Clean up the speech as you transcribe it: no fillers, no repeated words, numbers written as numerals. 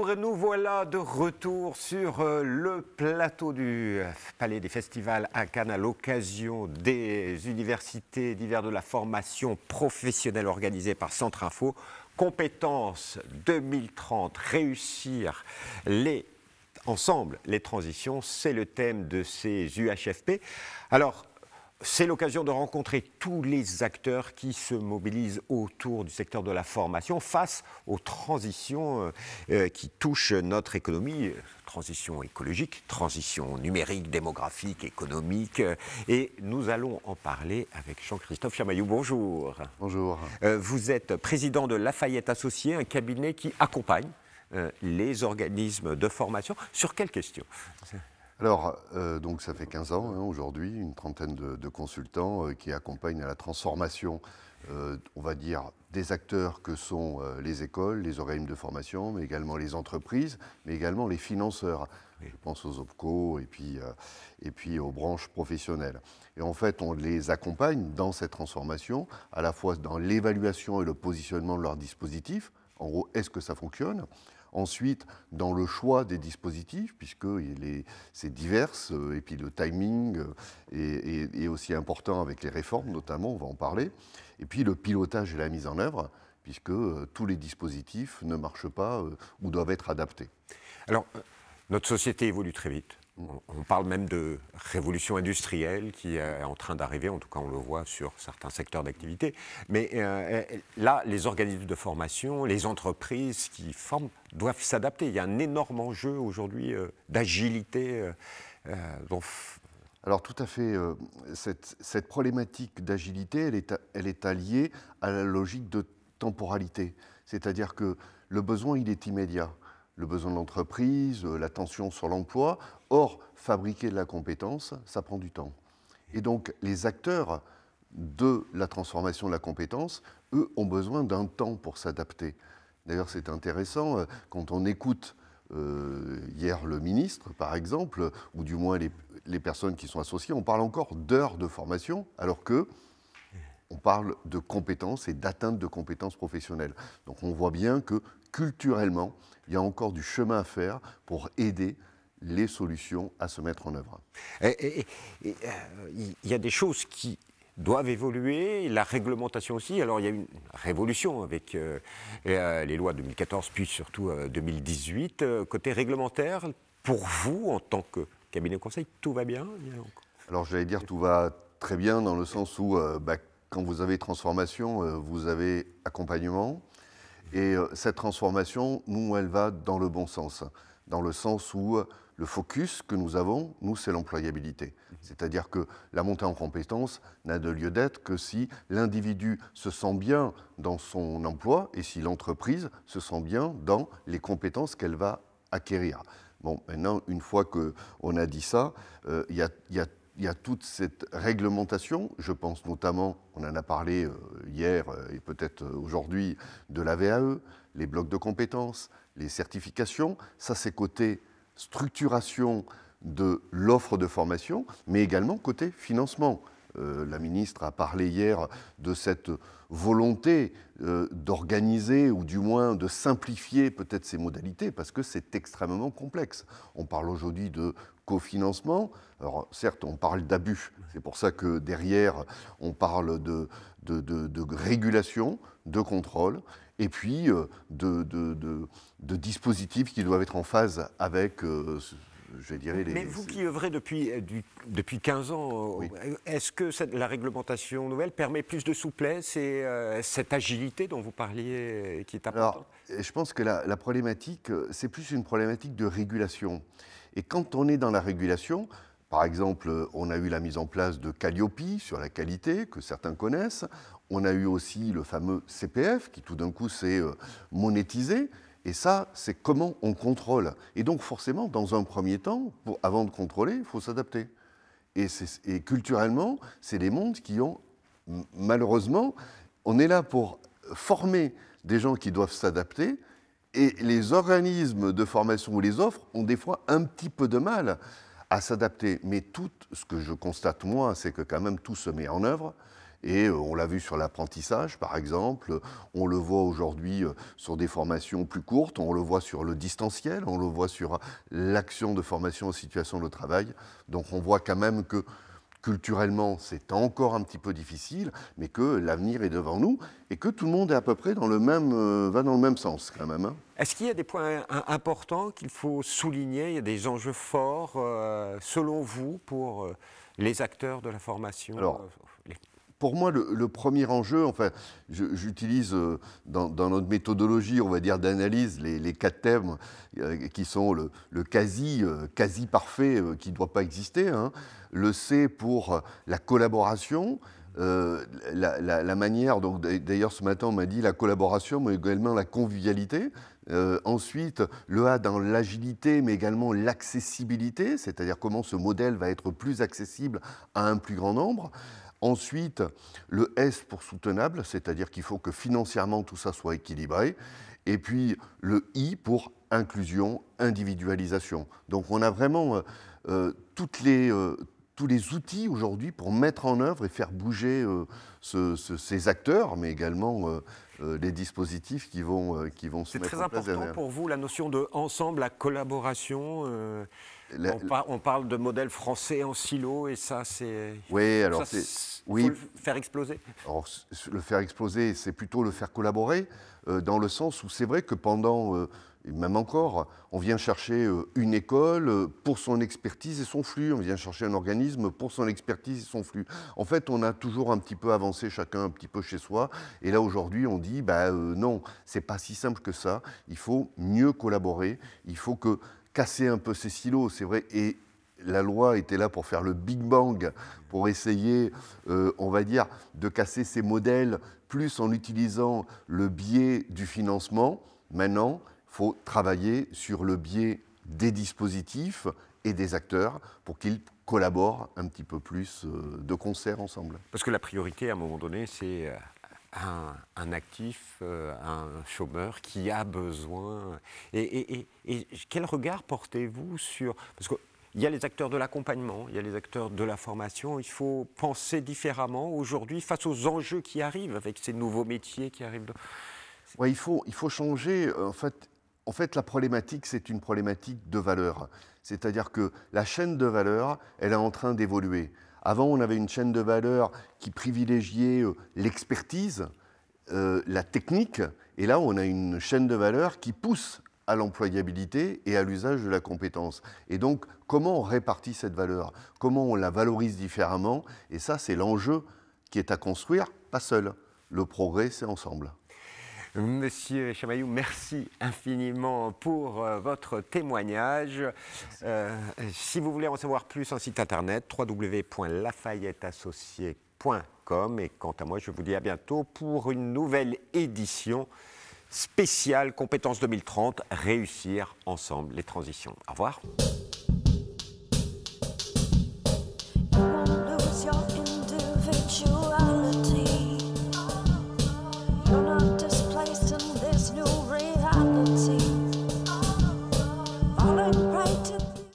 Bonjour, et nous voilà de retour sur le plateau du Palais des Festivals à Cannes à l'occasion des universités d'hiver de la formation professionnelle organisée par Centre Info. Compétences 2030, réussir ensemble les transitions, c'est le thème de ces UHFP. Alors, c'est l'occasion de rencontrer tous les acteurs qui se mobilisent autour du secteur de la formation face aux transitions qui touchent notre économie, transition écologique, transition numérique, démographique, économique. Et nous allons en parler avec Jean-Christophe Chamaillou. Bonjour. Bonjour. Vous êtes président de Lafayette Associés, un cabinet qui accompagne les organismes de formation. Sur quelles questions ? Alors, donc ça fait 15 ans aujourd'hui, une trentaine de consultants qui accompagnent à la transformation, on va dire, des acteurs que sont les écoles, les organismes de formation, mais également les entreprises, mais également les financeurs. Oui. Je pense aux OPCO et puis aux branches professionnelles. Et en fait, on les accompagne dans cette transformation, à la fois dans l'évaluation et le positionnement de leur dispositif. En gros, est-ce que ça fonctionne ? Ensuite, dans le choix des dispositifs, puisque c'est divers, et puis le timing est aussi important avec les réformes, notamment, on va en parler. Et puis le pilotage et la mise en œuvre, puisque tous les dispositifs ne marchent pas ou doivent être adaptés. Alors, notre société évolue très vite. On parle même de révolution industrielle qui est en train d'arriver, en tout cas on le voit sur certains secteurs d'activité. Mais là, les organismes de formation, les entreprises qui forment doivent s'adapter. Il y a un énorme enjeu aujourd'hui d'agilité. Alors tout à fait, cette problématique d'agilité, elle est alliée à la logique de temporalité. C'est-à-dire que le besoin, il est immédiat. Le besoin de l'entreprise, la tension sur l'emploi. Or, fabriquer de la compétence, ça prend du temps. Et donc, les acteurs de la transformation de la compétence, eux, ont besoin d'un temps pour s'adapter. D'ailleurs, c'est intéressant, quand on écoute hier le ministre, par exemple, ou du moins les personnes qui sont associées, on parle encore d'heures de formation, alors que on parle de compétences et d'atteinte de compétences professionnelles. Donc on voit bien que culturellement, il y a encore du chemin à faire pour aider les solutions à se mettre en œuvre. Il y a des choses qui doivent évoluer, la réglementation aussi. Alors il y a une révolution avec les lois 2014, puis surtout 2018. Côté réglementaire, pour vous, en tant que cabinet de conseil, tout va bien ? Alors j'allais dire tout va très bien dans le sens où quand vous avez transformation, vous avez accompagnement. Et cette transformation, nous, elle va dans le bon sens. Dans le sens où le focus que nous avons, nous, c'est l'employabilité. C'est-à-dire que la montée en compétences n'a de lieu d'être que si l'individu se sent bien dans son emploi et si l'entreprise se sent bien dans les compétences qu'elle va acquérir. Bon, maintenant, une fois qu'on a dit ça, il y a toute cette réglementation, je pense notamment, on en a parlé hier et peut-être aujourd'hui, de la VAE, les blocs de compétences, les certifications. Ça, c'est côté structuration de l'offre de formation, mais également côté financement. La ministre a parlé hier de cette volonté d'organiser ou du moins de simplifier peut-être ces modalités parce que c'est extrêmement complexe. On parle aujourd'hui de cofinancement. Alors certes, on parle d'abus. C'est pour ça que derrière, on parle de régulation, de contrôle et puis de dispositifs qui doivent être en phase avec... je dirais Mais vous qui œuvrez depuis 15 ans, oui. Est-ce que la réglementation nouvelle permet plus de souplesse et cette agilité dont vous parliez qui est importante ? Alors, je pense que la problématique, c'est plus une problématique de régulation. Et quand on est dans la régulation, par exemple, on a eu la mise en place de Calliope sur la qualité, que certains connaissent. On a eu aussi le fameux CPF, qui tout d'un coup s'est monétisé. Et ça, c'est comment on contrôle. Et donc, forcément, dans un premier temps, avant de contrôler, il faut s'adapter. Et culturellement, c'est des mondes qui ont, malheureusement, on est là pour former des gens qui doivent s'adapter. Et les organismes de formation ou les offres ont des fois un petit peu de mal à s'adapter. Mais tout ce que je constate, moi, c'est que quand même tout se met en œuvre. Et on l'a vu sur l'apprentissage, par exemple, on le voit aujourd'hui sur des formations plus courtes, on le voit sur le distanciel, on le voit sur l'action de formation en situation de travail. Donc on voit quand même que culturellement, c'est encore un petit peu difficile, mais que l'avenir est devant nous et que tout le monde est à peu près dans le même, va dans le même sens quand même. Hein. Est-ce qu'il y a des points importants qu'il faut souligner? Il y a des enjeux forts, selon vous, pour les acteurs de la formation? Alors, pour moi, le premier enjeu, enfin, j'utilise dans notre méthodologie, on va dire, d'analyse, les 4 thèmes qui sont le quasi parfait qui ne doit pas exister, hein. Le C pour la collaboration, la manière, donc d'ailleurs ce matin on m'a dit la collaboration, mais également la convivialité. Ensuite, le A dans l'agilité, mais également l'accessibilité, c'est-à-dire comment ce modèle va être plus accessible à un plus grand nombre. Ensuite, le S pour soutenable, c'est-à-dire qu'il faut que financièrement tout ça soit équilibré. Et puis le I pour inclusion, individualisation. Donc on a vraiment tous les outils aujourd'hui pour mettre en œuvre et faire bouger ces acteurs, mais également les dispositifs qui vont se mettre en place. C'est très important pour vous, la notion de ensemble, la collaboration. On parle de modèle français en silo et ça, c'est... Oui, alors oui. Faut le faire exploser. Alors, le faire exploser, c'est plutôt le faire collaborer, dans le sens où c'est vrai que pendant... Et même encore, on vient chercher une école pour son expertise et son flux. On vient chercher un organisme pour son expertise et son flux. En fait, on a toujours un petit peu avancé chacun un petit peu chez soi. Et là, aujourd'hui, on dit, non, c'est pas si simple que ça. Il faut mieux collaborer. Il faut casser un peu ces silos, c'est vrai. Et la loi était là pour faire le Big Bang, pour essayer, on va dire, de casser ces modèles, plus en utilisant le biais du financement. Maintenant, il faut travailler sur le biais des dispositifs et des acteurs pour qu'ils collaborent un petit peu plus de concert ensemble. Parce que la priorité, à un moment donné, c'est un actif, un chômeur qui a besoin. Et quel regard portez-vous sur... Parce qu'il y a les acteurs de l'accompagnement, il y a les acteurs de la formation. Il faut penser différemment aujourd'hui face aux enjeux qui arrivent avec ces nouveaux métiers qui arrivent. Ouais, il faut changer. En fait, la problématique, c'est une problématique de valeur. C'est-à-dire que la chaîne de valeur, elle est en train d'évoluer. Avant, on avait une chaîne de valeur qui privilégiait l'expertise, la technique, et là, on a une chaîne de valeur qui pousse à l'employabilité et à l'usage de la compétence. Et donc, comment on répartit cette valeur? Comment on la valorise différemment? Et ça, c'est l'enjeu qui est à construire, pas seul. Le progrès, c'est ensemble. Monsieur Chamaillou, merci infiniment pour votre témoignage. Si vous voulez en savoir plus, un site internet www.lafayetteassociés.com. Et quant à moi, je vous dis à bientôt pour une nouvelle édition spéciale Compétences 2030, réussir ensemble les transitions. Au revoir.